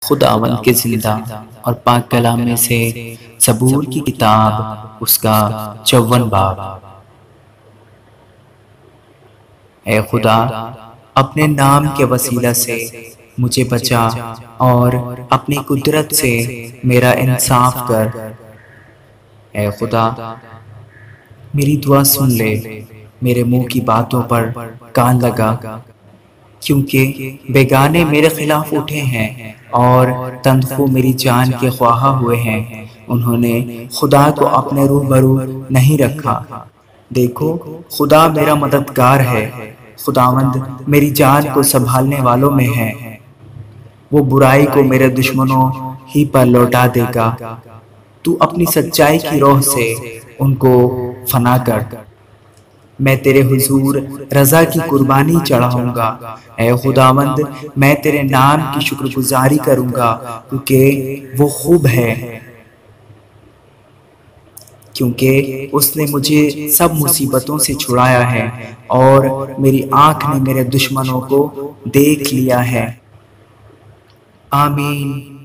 خداوند کے زندہ اور پاک کلام میں سے زبور کی کتاب اس کا 54 باب۔ اے خدا، اپنے نام کے وسیلہ سے مجھے بچا اور اپنی قدرت سے میرا انصاف کر۔ اے خدا، میری دعا سن لے، میرے منہ کی باتوں پر کان لگا، کیونکہ بیگانے میرے خلاف اٹھے ہیں اور تندخو میری جان کے خواہاں ہوئے ہیں۔ انہوں نے خدا کو اپنے روبرو نہیں رکھا۔ دیکھو، خدا میرا مددگار ہے، خداوند میری جان کو سنبھالنے والوں میں ہے۔ وہ برائی کو میرے دشمنوں ہی پر لوٹا دے گا۔ تو اپنی سچائی کی روح سے ان کو فنا کر۔ میں تیرے حضور رضا کی قربانی چڑھاؤں گا۔ اے خداوند، میں تیرے نام کی شکر گزاری کروں گا، کیونکہ وہ خوب ہے، کیونکہ اس نے مجھے سب مصیبتوں سے چھڑایا ہے اور میری آنکھ نے میرے دشمنوں کو دیکھ لیا ہے۔ آمین۔